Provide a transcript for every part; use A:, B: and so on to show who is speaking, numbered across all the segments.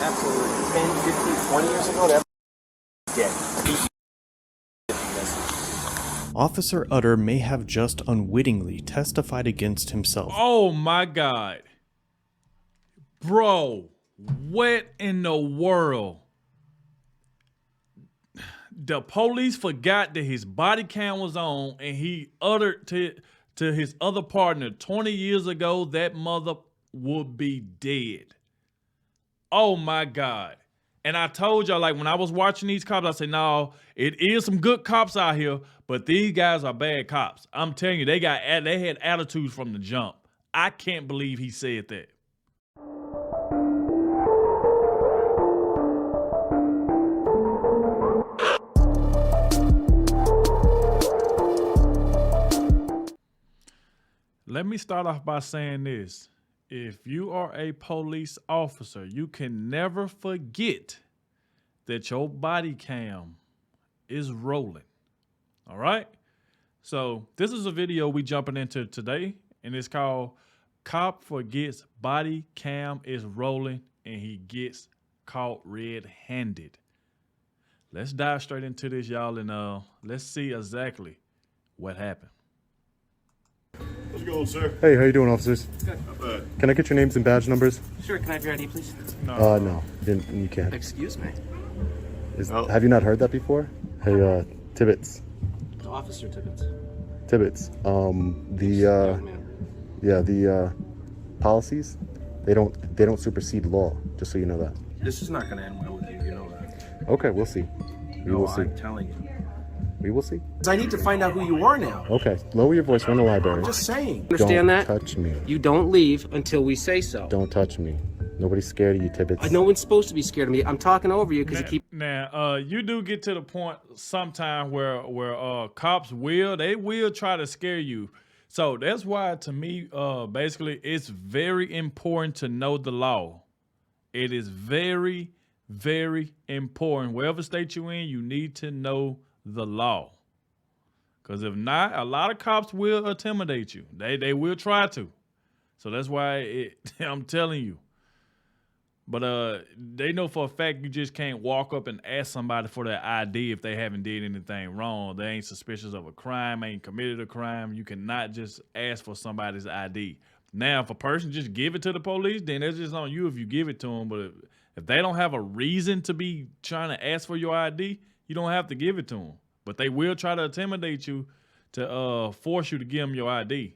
A: Absolutely. 10, 15, 20 years ago, that dead.
B: Officer Utter may have just unwittingly testified against himself.
C: Oh my God. Bro, what in the world? The police forgot that his body cam was on, and he uttered to his other partner 20 years ago that mother would be dead. Oh my God. And I told y'all, like, when I was watching these cops, I said, no, it is some good cops out here, but these guys are bad cops. I'm telling you, they had attitudes from the jump. I can't believe he said that. Let me start off by saying this. If you are a police officer, you can never forget that your body cam is rolling. All right? So this is a video we jumping into today, and it's called Cop Forgets Body Cam is Rolling and He Gets Caught Red-Handed. Let's dive straight into this, y'all, and let's see exactly what happened.
D: How's it going, sir?
E: Hey, how you doing, officers?
D: Good. Not bad.
E: Can I get your names and badge numbers?
A: Sure, can I have your ID, please?
E: No, you can't.
A: Excuse me.
E: Have you not heard that before? Hey, Tibbets.
A: Officer Tibbets.
E: Tibbets. The policies, they don't supersede law, just so you know that.
A: This is not going to end well with you, you know that.
E: Okay, we'll see. We will see.
A: I'm telling you.
E: We will see.
A: I need to find out who you are now.
E: Okay, lower your voice. We're in the library.
A: Just saying.
E: Don't
A: Understand that?
E: touch me.
A: You don't leave until we say so.
E: Don't touch me. Nobody's scared of you, Tibbets.
A: No one's supposed to be scared of me. I'm talking over you because you keep...
C: Now, you do get to the point sometime where cops will try to scare you. So that's why, to me, basically, it's very important to know the law. It is very, very important. Wherever state you're in, you need to know the law. Because if not, a lot of cops will intimidate you. They will try to. So that's why I'm telling you. But they know for a fact you just can't walk up and ask somebody for their ID if they haven't did anything wrong. They ain't suspicious of a crime, ain't committed a crime. You cannot just ask for somebody's ID. Now, if a person just give it to the police, then it's just on you if you give it to them. But if they don't have a reason to be trying to ask for your ID, you don't have to give it to them. But they will try to intimidate you to force you to give them your ID.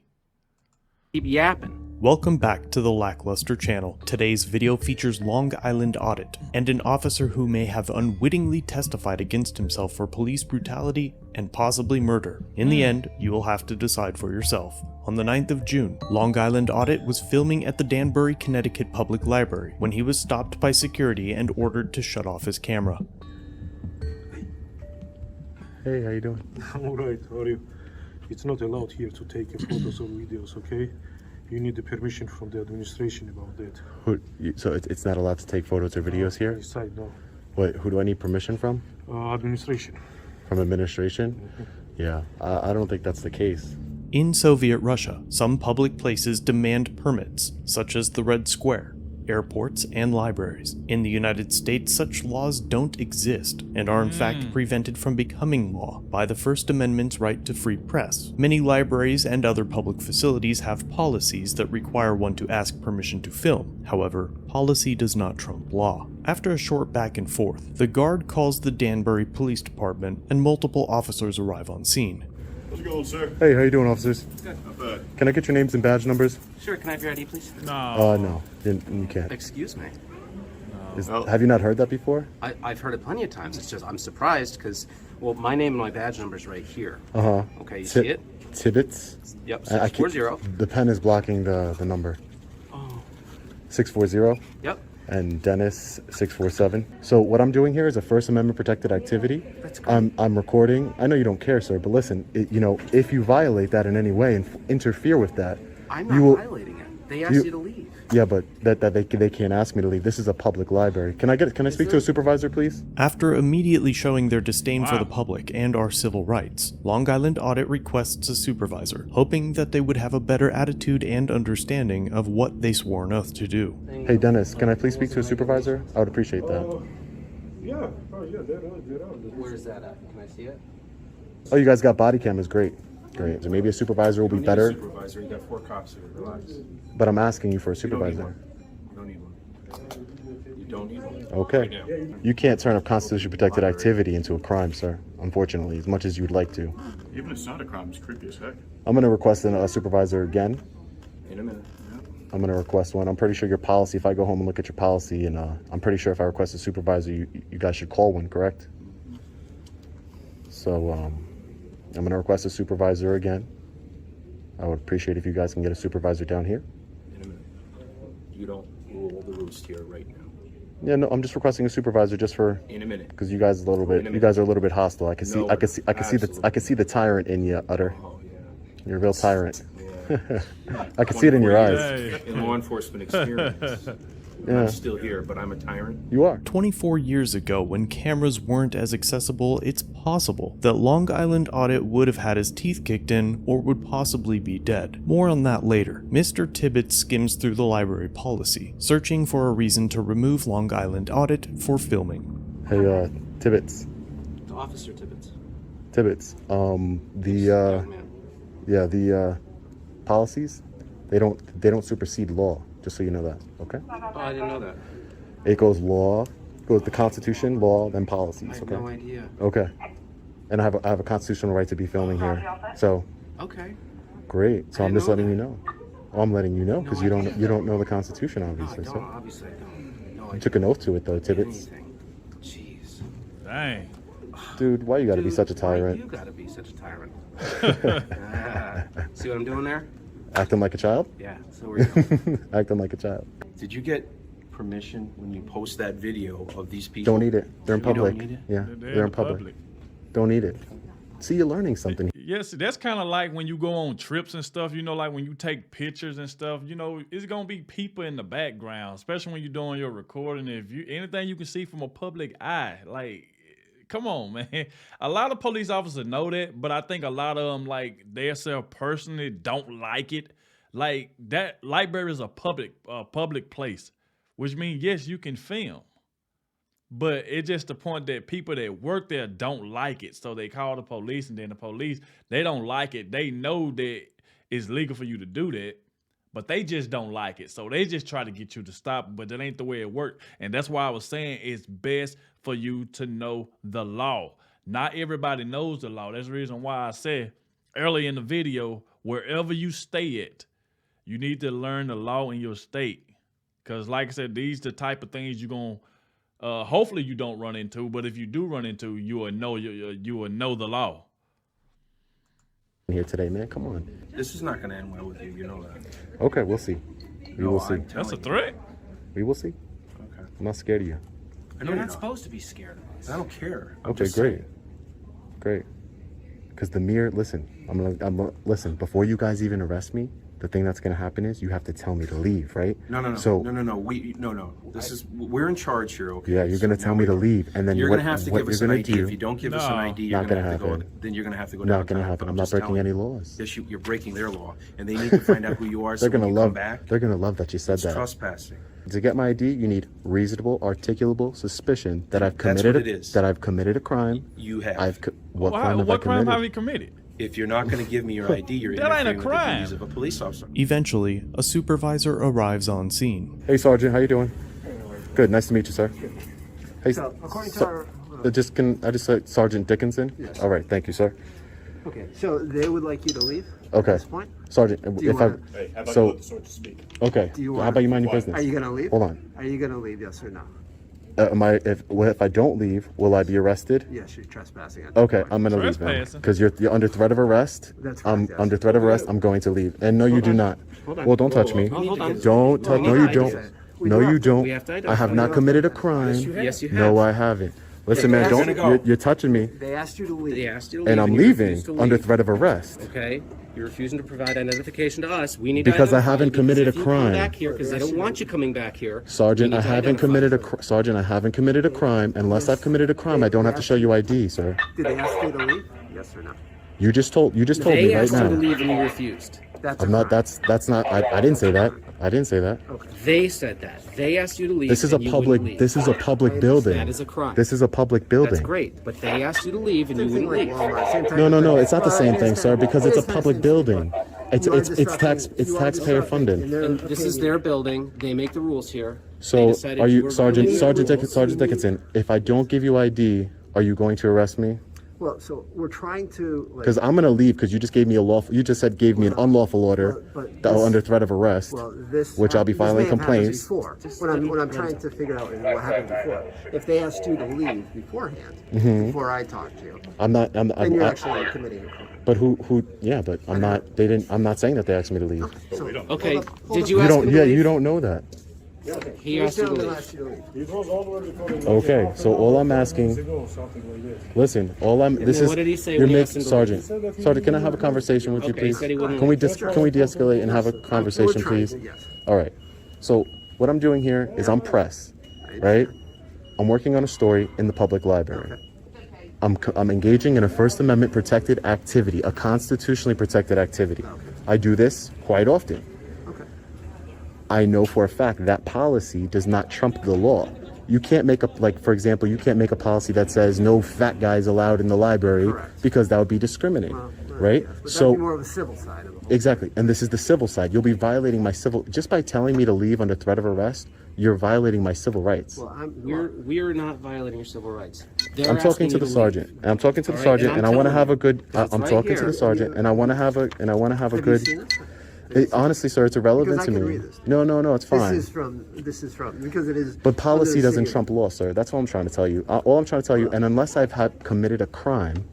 A: Keep yapping.
B: Welcome back to the Lackluster channel. Today's video features Long Island audit and an officer who may have unwittingly testified against himself for police brutality and possibly murder. In the end, you will have to decide for yourself. On the 9th of June, Long Island audit was filming at the Danbury, Connecticut Public Library when he was stopped by security and ordered to shut off his camera.
E: Hey, how you doing?
D: I'm alright, how are you? It's not allowed here to take photos or videos, okay? You need the permission from the administration about that.
E: So it's not allowed to take photos or videos here?
D: Inside, no.
E: Wait, who do I need permission from?
D: Administration.
E: From administration? Yeah, I don't think that's the case.
B: In Soviet Russia, some public places demand permits, such as the Red Square, airports, and libraries. In the United States, such laws don't exist and are in fact prevented from becoming law by the First Amendment's right to free press. Many libraries and other public facilities have policies that require one to ask permission to film. However, policy does not trump law. After a short back and forth, the guard calls the Danbury Police Department and multiple officers arrive on scene.
D: How's it going, sir?
E: Hey, how you doing, officers?
A: Good.
D: Not bad.
E: Can I get your names and badge numbers?
A: Sure, can I have your ID, please?
E: No, you can't.
A: Excuse me.
E: Have you not heard that before?
A: I've heard it plenty of times. It's just I'm surprised because, well, my name and my badge number is right here. Okay, you see it?
E: Tibbets?
A: Yep,
E: I keep-
A: 640.
E: The pen is blocking the number.
A: Oh.
E: 640?
A: Yep.
E: And Dennis 647. So what I'm doing here is a First Amendment protected activity.
A: That's great.
E: I'm recording. I know you don't care, sir, but listen, if you violate that in any way and interfere with that,
A: I'm
E: you
A: not
E: will.
A: violating it. They asked you to leave.
E: Yeah, but they can't ask me to leave. This is a public library. Can I speak to a supervisor, please?
B: After immediately showing their disdain for
C: Wow.
B: the public and our civil rights, Long Island Audit requests a supervisor, hoping that they would have a better attitude and understanding of what they swore an oath to do.
E: Hey, Dennis, can I please speak to a supervisor? I would appreciate that.
D: Yeah, they're
A: Where's that at? Can I see it?
E: Oh, you guys got BodyCam is great. Great. So maybe a supervisor will be better,
F: Supervisor, you got 4 cops here. Relax.
E: but I'm asking you for a
F: You don't need
E: supervisor.
F: one. You don't need one. You don't need one.
E: Okay.
F: Right now.
E: You can't turn up constitutionally protected activity into a crime, sir. Unfortunately, as much as you would like to.
F: Even if it's not a crime, it's creepy as heck.
E: I'm going to request a supervisor again.
F: In a minute. Yeah.
E: I'm going to request one. I'm pretty sure your policy, if I go home and look at your policy, and I'm pretty sure if I request a supervisor, you guys should call one, correct? So I'm going to request a supervisor again. I would appreciate if you guys can get a supervisor down here.
F: In a minute. You don't rule the roost here right now.
E: Yeah, no, I'm just requesting a supervisor just for
F: In a minute.
E: because you guys are a little bit, you guys are a little bit hostile. I can see,
F: No,
E: I can see the tyrant in you, Utter.
F: Oh, yeah.
E: You're a real tyrant.
F: Yeah.
E: I can see it in your
F: 24
E: eyes.
F: years in law enforcement experience.
E: Yeah.
F: I'm still here, but I'm a tyrant.
E: You are.
B: 24 years ago, when cameras weren't as accessible, it's possible that Long Island Audit would have had his teeth kicked in or would possibly be dead. More on that later. Mr. Tibbetts skims through the library policy, searching for a reason to remove Long Island Audit for filming.
E: Hey, Tibbetts.
A: Officer Tibbetts.
E: Tibbetts.
A: Young man.
E: The policies, they don't supersede law. Just so you know that, okay?
A: Oh, I didn't know that.
E: It goes law, goes the Constitution, law, then
A: I
E: policies,
A: had
E: okay?
A: no idea.
E: Okay. And I have a constitutional right to be filming here. So
A: Okay.
E: great. So
A: I
E: I'm
A: didn't
E: just
A: know
E: letting you
A: that.
E: know. Well, I'm letting you know because
A: No idea.
E: you don't know the Constitution,
A: No, I
E: obviously.
A: don't.
E: So
A: Obviously, I don't. No, I
E: you took an oath to it, though,
A: didn't.
E: Tibbetts.
A: Anything. Jeez.
C: Dang.
E: Dude, why you got to be
A: Dude,
E: such a
A: why
E: tyrant?
A: You gotta be such a tyrant. See what I'm doing there?
E: Acting like a child?
A: Yeah. So are you.
E: Acting like a child.
F: Did you get permission when you post that video of these people?
E: Don't eat it. They're in
F: You don't
E: public.
F: need it?
E: Yeah,
C: They're
E: they're in public. Don't eat it. See, you're learning something.
C: Yes, that's kind of like when you go on trips and stuff, you know, like when you take pictures and stuff, you know, it's going to be people in the background, especially when you're doing your recording. If you anything you can see from a public eye, like, come on, man. A lot of police officers know that, but I think a lot of them, like, they self personally don't like it. Like, that library is a public place, which means, yes, you can film. But it's just the point that people that work there don't like it. So they call the police, and then the police, they don't like it. They know that it's legal for you to do that, but they just don't like it. So they just try to get you to stop, but that ain't the way it works. And that's why I was saying it's best for you to know the law. Not everybody knows the law. That's the reason why I said early in the video, wherever you stay at, you need to learn the law in your state. Because like I said, these the type of things you're going to hopefully you don't run into, but if you do run into, you will know the law.
E: Here today, man. Come on.
F: This is not going to end well with you. You know that.
E: Okay, we'll see. We will see.
C: That's a threat.
E: We will see.
F: Okay.
E: I'm not scared of you.
F: I know
A: You're
F: you're
A: not supposed to be scared of us.
F: I don't care. I'm
E: Okay,
F: just
E: great.
F: saying.
E: Great. Because listen, listen, before you guys even arrest me, the thing that's gonna happen is you have to tell me to leave, right?
F: No.
E: So
F: No. We're in charge here, okay?
E: yeah, you're gonna
F: So
E: tell
F: now
E: me to leave, and then
F: You're
E: what,
F: gonna have to
E: what
F: give
E: you're
F: us an
E: gonna
F: ID.
E: do?
F: If you don't give us an
C: No.
F: ID, you're
E: Not
F: gonna
E: gonna
F: have to go.
E: happen.
F: Then you're gonna have to go.
E: Not gonna
F: downtown.
E: happen.
F: But
E: I'm not
F: just
E: breaking
F: telling
E: any
F: you.
E: laws.
F: Yes, you're breaking their law, and they need to find out who you are. So
E: They're gonna
F: when you
E: love.
F: come back,
E: They're gonna love that you said
F: it's
E: that.
F: trespassing.
E: To get my ID, you need reasonable, articulable suspicion that I've
F: That's
E: committed.
F: what it is.
E: That I've committed a crime.
F: You have.
E: What crime have I
C: What crime have
E: committed?
C: you committed?
F: If you're not going to give me your ID, you're
C: That ain't a
F: interfering with the
C: crime.
F: duties of a police officer.
B: Eventually, a supervisor arrives on scene.
E: Hey, Sergeant, how you doing? Good. Nice to meet you, sir. Hey,
G: So, according to our...
E: can I just say Sergeant Dickinson?
G: Yes.
E: All right. Thank you, sir.
G: Okay, so they would like you to leave
E: Okay.
G: at this point?
E: Sergeant,
G: you
E: if I
G: wanna-
F: Hey, how about
E: So-
F: you let the soldier speak?
E: okay,
G: Do you
E: how
G: wanna-
E: about you mind your
F: Why?
E: business?
G: Are you going to leave?
E: Hold on.
G: Are you going to leave, yes or no?
E: If I don't leave, will I be arrested?
G: Yes, you're trespassing. At that
E: Okay,
G: point.
E: I'm gonna leave then
C: Trespassing.
E: because you're under threat of arrest.
G: That's
E: I'm
G: correct, yes.
E: under threat of arrest. I'm going to leave. And no, you do not. Well, don't touch me.
A: Hold on.
E: Don't touch.
A: We
E: No,
A: need
E: you
A: to
E: don't.
A: identify.
G: We
E: No,
G: do
E: you
G: have to-
E: don't.
A: we have to
E: I have
A: identify.
E: not committed a crime.
A: Yes, you have.
E: No, I haven't. Listen, man,
G: They're
E: don't.
G: gonna
E: You're touching me,
G: They asked you to leave.
A: They asked you to leave,
E: and I'm
A: you
E: leaving
A: refused to
E: under
A: leave.
E: threat of arrest.
A: Okay, you're refusing to provide identification to us. We need
E: Because
A: to
E: I
A: identify
E: haven't
A: you, because
E: committed
A: if
E: a
A: you come
E: crime.
A: back here because they don't want you coming back here.
E: Sergeant,
A: we
E: I
A: need to
E: haven't
A: identify
E: committed
A: you.
E: Sergeant, I haven't committed a crime. Unless I've committed a crime, I don't have to show you ID, sir.
G: Did they ask you to leave? Yes or no?
E: You just told me
A: They
E: right
A: asked you to
E: now.
A: leave and you refused.
G: That's
E: I'm
G: a
E: not.
G: crime.
E: That's not. I didn't say that. I didn't say that.
A: They said that. They asked you to leave.
E: This is a
A: and you
E: public.
A: wouldn't leave.
E: This is a public building.
A: That is a crime.
E: This is a public building.
A: That's great, but they asked you to leave and you
G: Same thing
A: wouldn't
G: like
A: leave.
G: Walmart, same type
E: No,
G: of
E: no,
G: thing.
E: no. It's not the same thing, sir. Because it's a
G: It is
E: public
G: kind of the same
E: building.
G: thing.
E: It's
G: You are
E: it's
G: disrupting- you are
E: taxpayer
G: disrupting
E: funded.
G: in their
A: And this is
G: opinion.
A: their building. They make the rules here. They
E: So
A: decided
E: are you,
A: were
E: Sergeant
A: violating the rules.
E: Sergeant Dickinson? If I don't give you ID, are you going to arrest me?
G: Well, so we're trying to. Like,
E: Because I'm gonna leave because you just gave me a lawful. You just said gave me an unlawful order
G: but
E: that
G: this-
E: under threat of arrest.
G: well, this
E: which I'll be
G: this
E: filing
G: may have happened
E: complaints.
G: Before. What I'm trying to figure out is what happened before. If they asked you to leave beforehand, before I talked to you,
E: I'm not.
G: then you're actually committing a crime.
E: But who? Yeah, but I'm not. They didn't. I'm not saying that they asked me to leave.
G: So,
A: Okay,
G: hold up,
A: did
G: up.
A: you
E: You
A: ask
E: don't.
A: him to
E: Yeah,
A: leave?
E: you don't know that.
G: Okay.
A: He asked you to
G: Gentleman
A: leave.
G: asked you to leave.
D: It was all the way recorded.
E: Okay, so all I'm asking.
D: Ago, something like that.
E: Listen, all I'm. This
A: then
E: is.
A: what did he say
E: You're
A: when you
E: making
A: asked him to
E: Sergeant. Sergeant, can I have a conversation with you,
A: Okay, he
E: please?
A: said he wouldn't
E: Can we
A: leave.
E: can we de-escalate and have a conversation,
G: We're trying
E: please?
G: to, yes.
E: All right. So what I'm doing here is I'm press, right? I'm working on a story in the public library. I'm engaging in a First Amendment protected activity, a constitutionally protected activity. I do this quite often.
G: Okay.
E: I know for a fact that policy does not trump the law. You can't make up, like, for example, you can't make a policy that says no fat guys allowed in the library
G: Correct.
E: because that would be discriminating, right?
G: Yes, but
E: So
G: that'd be more of a civil side of the whole.
E: exactly, and this is the civil side. You'll be violating my civil just by telling me to leave under threat of arrest. You're violating my civil rights.
G: Well,
A: We're not violating your civil rights. They're
E: I'm talking
A: asking
E: to
A: you
E: the
A: leave.
E: sergeant, and I'm talking to the
A: All right,
E: sergeant,
A: and
E: and
A: I'm
E: I want to
A: telling
E: have
A: you,
E: a good.
A: that's
E: I'm
A: right
E: talking to
A: here.
E: the sergeant, and I want to have a
G: Have you
E: good.
G: seen this?
E: Honestly, sir, it's irrelevant
G: Because
E: to
G: I can
E: me.
G: read this.
E: No, it's fine.
G: This is from because it is.
E: But policy
G: under the
E: doesn't
G: city.
E: trump law, sir. That's what I'm trying to tell you. All I'm trying to tell you, and unless I've committed a crime,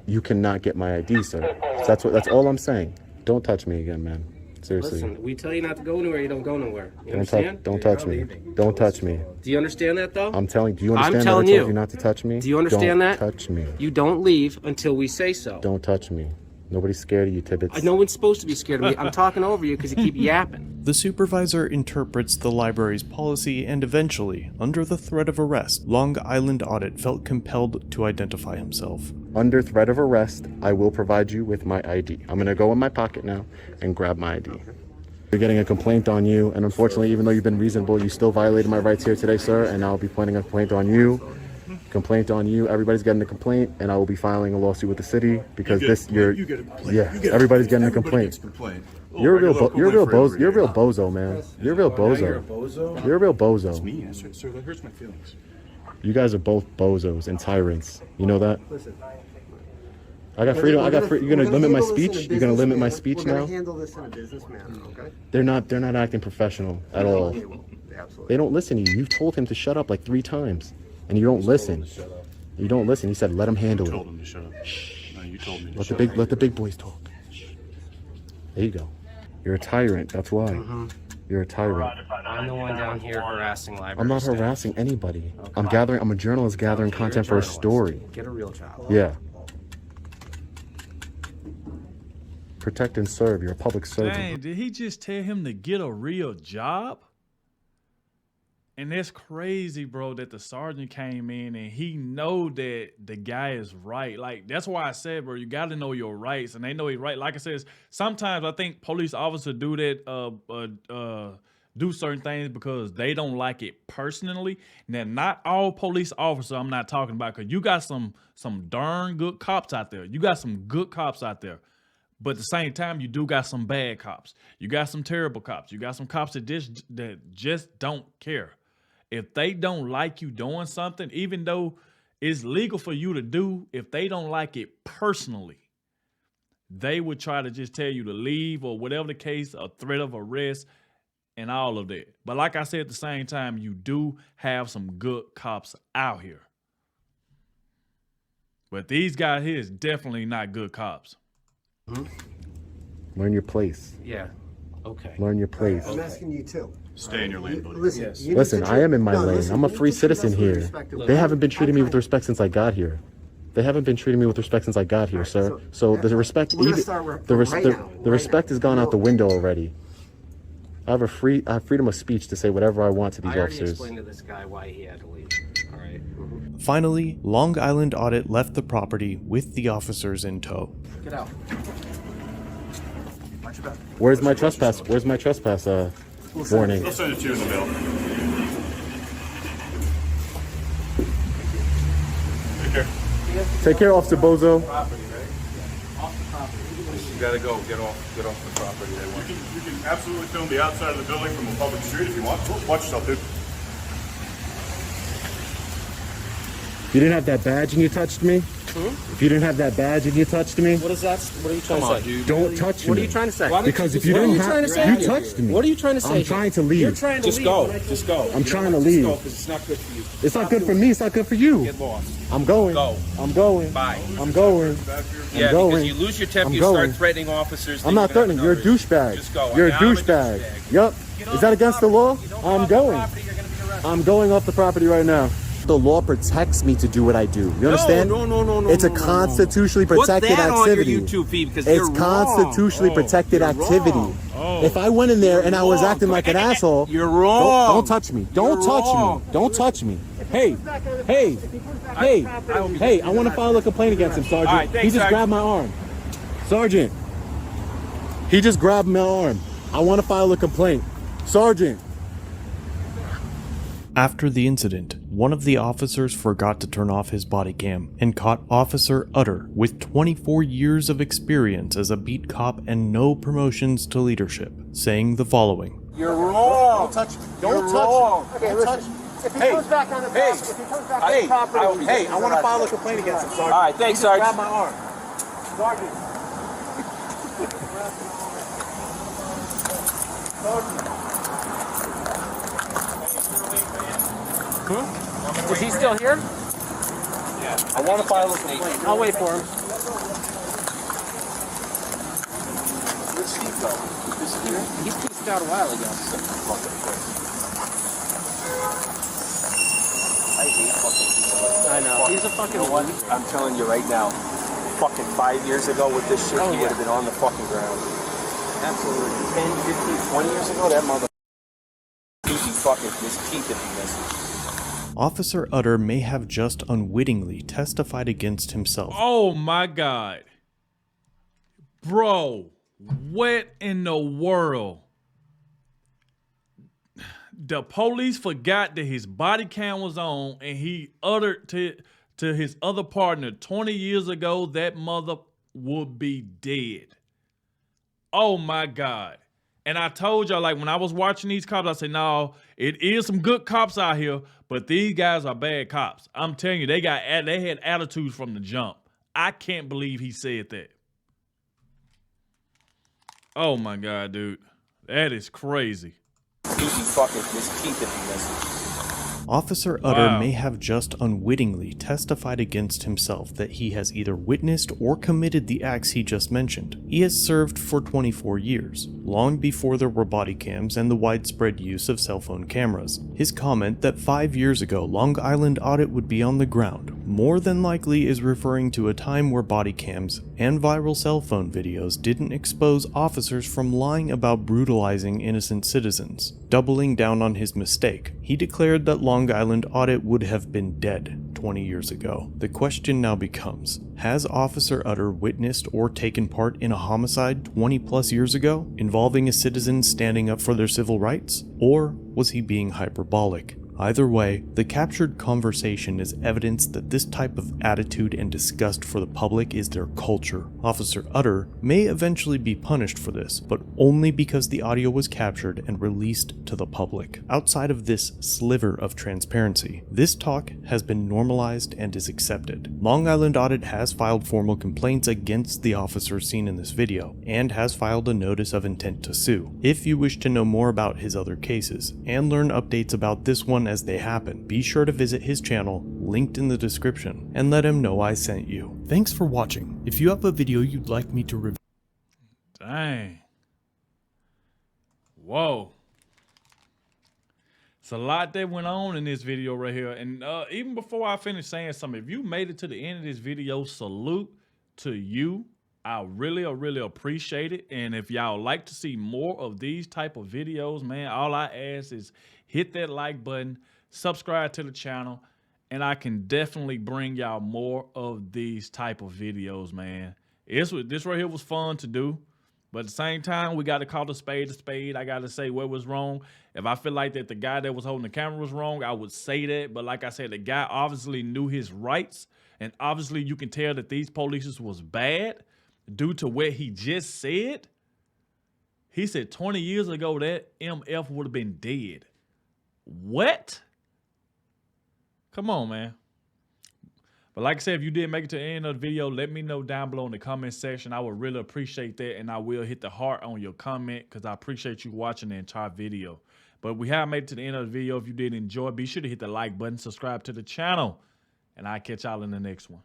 E: you cannot get my ID, sir. So that's all I'm saying. Don't touch me again, man. Seriously.
A: Listen, we tell you not to go anywhere, you don't go nowhere. You understand?
E: Don't touch me. Don't touch me.
A: Do you understand that, though?
E: I'm telling. Do you understand
A: telling
E: that I told
A: you.
E: you not to touch me?
A: Do you understand
E: Don't
A: that?
E: touch me.
A: You don't leave until we say so.
E: Don't touch me. Nobody's scared of you, Tibbets.
A: No one's supposed to be scared of me. I'm talking over you because you keep yapping.
B: The supervisor interprets the library's policy, and eventually, under the threat of arrest, Long Island Audit felt compelled to identify himself.
E: Under threat of arrest, I will provide you with my ID. I'm gonna go in my pocket now and grab my ID. You're getting a complaint on you, and unfortunately, even though you've been reasonable, you still violated my rights here today, sir, and I'll be pointing a complaint on you. Everybody's getting a complaint, and I will be filing a lawsuit with the city because everybody's getting a complaint. You're a real bozo, man. You're a real bozo. You're a real bozo.
F: Me, sir, that hurts my feelings.
E: You guys are both bozos and tyrants. You know that?
G: Listen.
E: I got freedom. You're gonna limit my
G: handle this in a
E: speech. You're gonna limit my
G: business
E: speech
G: manner.
E: now.
G: We're gonna handle this in a business manner, okay?
E: They're not acting professional at all.
G: They will. Absolutely.
E: They don't listen to you. You've told him to shut up like 3 times, and you don't listen. You don't listen. He said, "Let him handle it."
F: Told him to shut up. No, you told me to
E: Let
F: shut
E: the big boys talk. There you go. You're a tyrant. That's why. You're a tyrant.
A: I'm the one down here harassing library
E: I'm not
A: staff.
E: harassing anybody. I'm a journalist gathering
A: Okay, you're
E: content for a
A: journalist.
E: story.
A: Get a real job.
E: Yeah. Protect and serve. You're a public servant.
C: Dang, did he just tell him to get a real job? And that's crazy, bro, that the sergeant came in and he know that the guy is right. Like, that's why I said, bro, you got to know your rights. And they know he's right. Like I said, sometimes I think police officers do that, do certain things because they don't like it personally. Now, not all police officers I'm not talking about, because you got some darn good cops out there. You got some good cops out there. But at the same time, you do got some bad cops. You got some terrible cops. You got some cops that just don't care. If they don't like you doing something, even though it's legal for you to do, if they don't like it personally, they would try to just tell you to leave or whatever the case, a threat of arrest and all of that. But like I said, at the same time, you do have some good cops out here. But these guys here is definitely not good cops.
E: Learn your place.
A: Yeah. Okay.
E: Learn your place.
G: I'm asking you too.
H: Stay in your lane, buddy.
G: Listen,
F: Yes.
G: you need
E: Listen,
G: to
E: I am in my
G: no,
E: lane.
G: listen,
E: I'm a
G: you need
E: free
G: to treat us
E: citizen
G: with
E: here.
G: respect and
E: They haven't
G: respect.
E: been treating me with
G: Okay.
E: respect since I got here. They haven't been treating me with respect since I got here, sir. So the respect,
G: we're gonna
E: even
G: start right
E: the
G: now,
E: the
G: right
E: respect
G: now.
E: has gone out the window already. I have freedom of speech to say whatever I want to these
A: I already
E: officers.
A: explained to this guy why he had to leave. All right.
B: Finally, Long Island Audit left the property with the officers in tow.
A: Get out.
E: Where's my trespass? Where's my trespass warning?
H: They'll send it to you in the mail. Take care.
E: Take care, Officer Bozo.
F: You gotta go. Get off the property. They want you.
H: You can absolutely film the outside of the building from a public street if you want. Watch yourself, dude.
E: If you didn't have that badge and you touched me? If you didn't have that badge and you touched me?
A: What is that? What are you trying to say?
F: dude.
E: Don't touch me.
A: What are you trying to say?
E: Because if you
A: What are
E: didn't
A: you
E: have,
A: trying to say?
E: you touched me.
A: What are you trying to say?
E: I'm trying to leave.
A: You're trying to
F: Just
A: leave.
F: go. Just go.
E: I'm trying to leave.
F: Just go, because it's not good for you.
E: It's not good for me. It's not good for you.
F: Get lost.
E: I'm going.
F: Go.
E: I'm going.
F: Bye.
E: I'm going.
F: Yeah,
E: going.
F: because you lose your temper,
E: I'm
F: you
E: going.
F: start threatening officers.
E: I'm not threatening. You're a douchebag.
F: Just go.
E: You're a
F: Now I'm a
E: douchebag.
F: douchebag.
E: Yup. Is that against the law? I'm going. I'm going off the property right now. The law protects me to do what I do. You understand?
F: No.
E: It's a constitutionally protected
F: Put that
E: activity.
F: on your YouTube feed because
E: It's
F: you're
E: constitutionally protected
F: You're
E: activity.
F: wrong.
E: If I went in there and I was
F: wrong.
E: acting like an asshole,
F: You're wrong.
E: Don't touch me. Don't
F: You're
E: touch
F: wrong.
E: me. Don't touch me. Hey, hey, I want to file a complaint against him, Sergeant.
F: All right, thanks,
E: He just
F: Sergeant.
E: grabbed my arm. Sergeant, he just grabbed my arm. I want to file a complaint. Sergeant.
B: After the incident, one of the officers forgot to turn off his body cam and caught Officer Utter with 24 years of experience as a beat cop and no promotions to leadership, saying the following.
F: You're wrong.
E: Don't touch me.
F: You're
E: Don't touch
F: wrong.
E: me.
G: Okay,
E: Don't touch
G: listen.
E: me.
G: If he
E: Hey,
G: comes back on the
E: hey,
G: property, if he comes back on the property,
E: I want to file a complaint against him, Sergeant.
F: All right, thanks,
E: He just
F: Sergeant.
E: grabbed my arm. Sergeant.
A: Is he still here?
E: I want to file a complaint.
A: I'll wait for him.
F: Where's Steve go?
A: He peaced out a while ago.
F: I hate fucking people like that.
A: I know. He's a fucking
F: You know what? I'm telling you right now, fucking 5 years ago with this shit, he would have been on the fucking ground.
A: Absolutely.
F: 10, 15, 20 years ago, that mother. He'd be fucking his teeth if he missed.
B: Officer Utter may have just unwittingly testified against himself.
C: Oh my God. Bro, what in the world? The police forgot that his body cam was on and he uttered to his other partner 20 years ago that mother would be dead. Oh my God. And I told y'all, like, when I was watching these cops, I said, no, it is some good cops out here, but these guys are bad cops. I'm telling you, they had attitudes from the jump. I can't believe he said that. Oh my God, dude. That is crazy.
F: He'd be fucking his teeth if he missed.
B: Officer Utter
C: Wow.
B: may have just unwittingly testified against himself that he has either witnessed or committed the acts he just mentioned. He has served for 24 years, long before there were body cams and the widespread use of cell phone cameras. His comment that 5 years ago Long Island Audit would be on the ground more than likely is referring to a time where body cams and viral cell phone videos didn't expose officers from lying about brutalizing innocent citizens. Doubling down on his mistake, he declared that Long Island Audit would have been dead 20 years ago. The question now becomes, has Officer Utter witnessed or taken part in a homicide 20 plus years ago involving a citizen standing up for their civil rights? Or was he being hyperbolic? Either way, the captured conversation is evidence that this type of attitude and disgust for the public is their culture. Officer Utter may eventually be punished for this, but only because the audio was captured and released to the public. Outside of this sliver of transparency, this talk has been normalized and is accepted. Long Island Audit has filed formal complaints against the officers seen in this video, and has filed a notice of intent to sue. If you wish to know more about his other cases, and learn updates about this one as they happen, be sure to visit his channel, linked in the description, and let him know I sent you. Thanks for watching. If you have a video you'd like me to review,
C: Dang. Whoa. It's a lot that went on in this video right here. And even before I finish saying something, if you made it to the end of this video, salute to you. I really appreciate it. And if y'all like to see more of these type of videos, man, all I ask is hit that like button, subscribe to the channel, and I can definitely bring y'all more of these type of videos, man. This right here was fun to do. But at the same time, we got to call the spade a spade. I got to say what was wrong. If I feel like that the guy that was holding the camera was wrong, I would say that. But like I said, the guy obviously knew his rights. And obviously you can tell that these police was bad due to what he just said. He said 20 years ago that MF would have been dead. What? Come on, man. But like I said, if you did make it to the end of the video, let me know down below in the comment section. I would really appreciate that. And I will hit the heart on your comment because I appreciate you watching the entire video. But we have made it to the end of the video. If you did enjoy, be sure to hit the like button, subscribe to the channel, and I'll catch y'all in the next one.